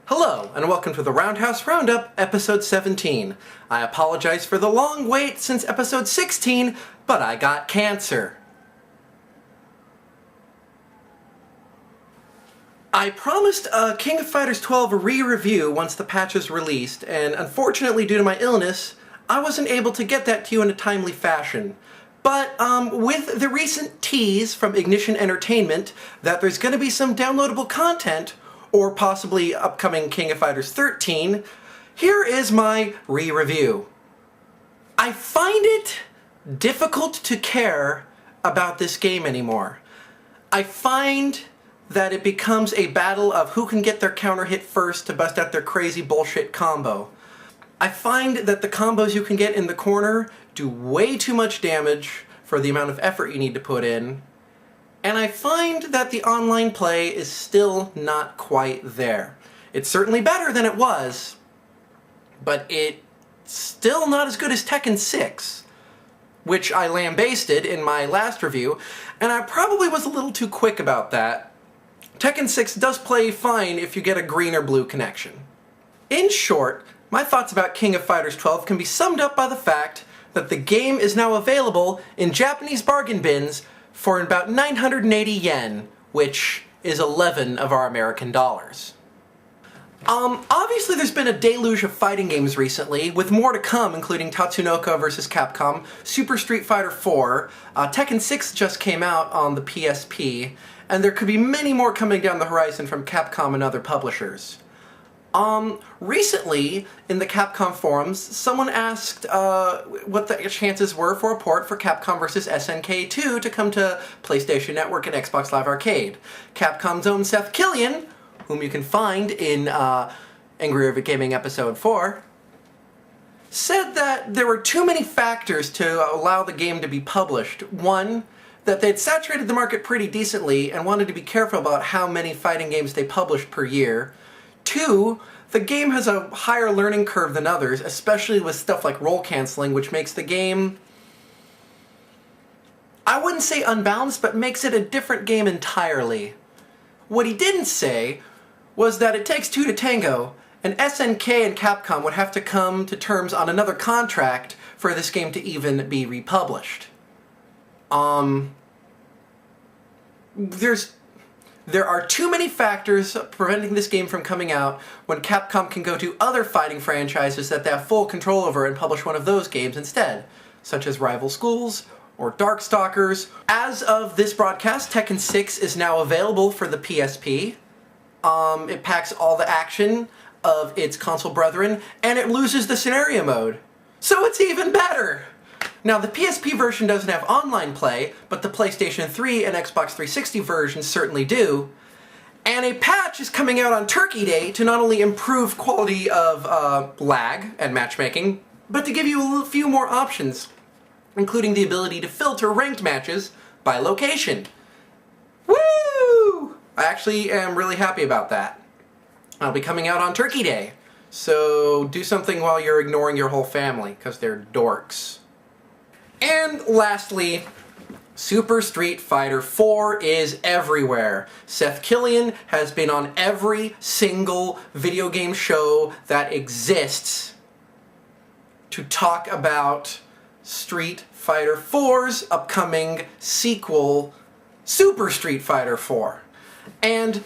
Hello, and welcome to the Roundhouse Roundup, episode 17. I apologize for the long wait since episode 16, but I got cancer. I promised King of Fighters 12 a re-review once the patch is released, and unfortunately due to my illness, I wasn't able to get that to you in a timely fashion. But with the recent tease from Ignition Entertainment that there's going to be some downloadable content, or possibly upcoming King of Fighters 13, here is my re-review. I find it difficult to care about this game anymore. I find that it becomes a battle of who can get their counter hit first to bust out their crazy bullshit combo. I find that the combos you can get in the corner do way too much damage for the amount of effort you need to put in. And I find that the online play is still not quite there. It's certainly better than it was, but it's still not as good as Tekken 6, which I lambasted in my last review, and I probably was a little too quick about that. Tekken 6 does play fine if you get a green or blue connection. In short, my thoughts about King of Fighters 12 can be summed up by the fact that the game is now available in Japanese bargain bins for about 980 yen, which is 11 of our American dollars. Obviously there's been a deluge of fighting games recently, with more to come, including Tatsunoko vs. Capcom, Super Street Fighter 4, Tekken 6 just came out on the PSP, and there could be many more coming down the horizon from Capcom and other publishers. Recently, in the Capcom forums, someone asked what the chances were for a port for Capcom vs. SNK 2 to come to PlayStation Network and Xbox Live Arcade. Capcom's own Seth Killian, whom you can find in Angry Rivet Gaming Episode 4, said that there were too many factors to allow the game to be published. One, that they'd saturated the market pretty decently and wanted to be careful about how many fighting games they published per year. Two, the game has a higher learning curve than others, especially with stuff like roll canceling, which makes the game, I wouldn't say unbalanced, but makes it a different game entirely. What he didn't say was that it takes two to tango, and SNK and Capcom would have to come to terms on another contract for this game to even be republished. There are too many factors preventing this game from coming out when Capcom can go to other fighting franchises that they have full control over and publish one of those games instead, such as Rival Schools or Darkstalkers. As of this broadcast, Tekken 6 is now available for the PSP. It packs all the action of its console brethren, and it loses the scenario mode. So it's even better! Now, the PSP version doesn't have online play, but the PlayStation 3 and Xbox 360 versions certainly do. And a patch is coming out on Turkey Day to not only improve quality of lag and matchmaking, but to give you a few more options, including the ability to filter ranked matches by location. Woo! I actually am really happy about that. I'll be coming out on Turkey Day, so do something while you're ignoring your whole family, because they're dorks. And lastly, Super Street Fighter 4 is everywhere. Seth Killian has been on every single video game show that exists to talk about Street Fighter 4's upcoming sequel, Super Street Fighter 4. And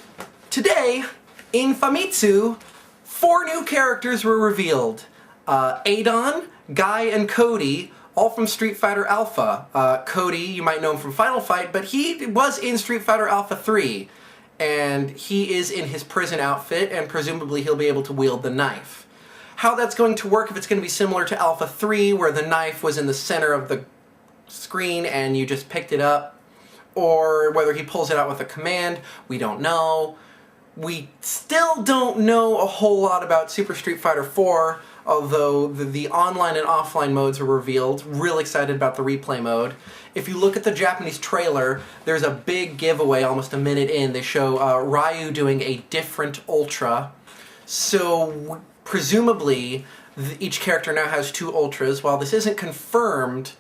today, in Famitsu, 4 new characters were revealed. Adon, Guy, and Cody, all from Street Fighter Alpha. Cody, you might know him from Final Fight, but he was in Street Fighter Alpha 3. And he is in his prison outfit, and presumably he'll be able to wield the knife. How that's going to work, if it's going to be similar to Alpha 3, where the knife was in the center of the screen and you just picked it up, or whether he pulls it out with a command, we don't know. We still don't know a whole lot about Super Street Fighter 4, although the online and offline modes were revealed. Real excited about the replay mode. If you look at the Japanese trailer, there's a big giveaway almost a minute in. They show Ryu doing a different Ultra. So presumably, each character now has 2 Ultras. While this isn't confirmed,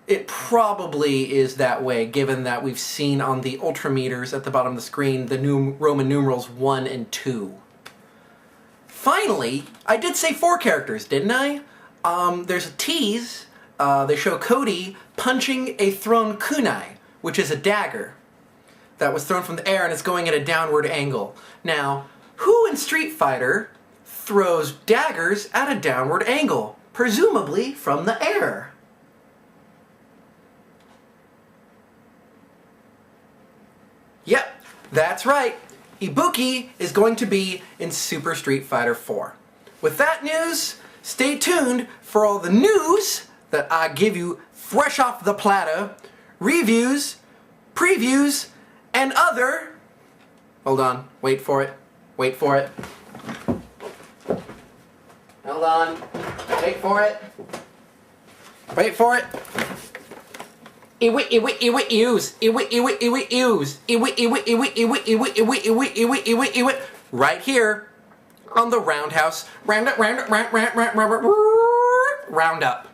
it probably is that way, given that we've seen on the Ultra meters at the bottom of the screen the new Roman numerals 1 and 2. finally, I did say 4 characters, didn't I? There's a tease. They show Cody punching a thrown kunai, which is a dagger that was thrown from the air and it's going at a downward angle. Now, who in Street Fighter throws daggers at a downward angle? Presumably from the air. Yep, that's right. Ibuki is going to be in Super Street Fighter 4. With that news, stay tuned for all the news that I give you fresh off the platter, reviews, previews, and other... Hold on, wait for it, wait for it. Hold on, wait for it. Wait for it. Right here on the Roundhouse Roundup.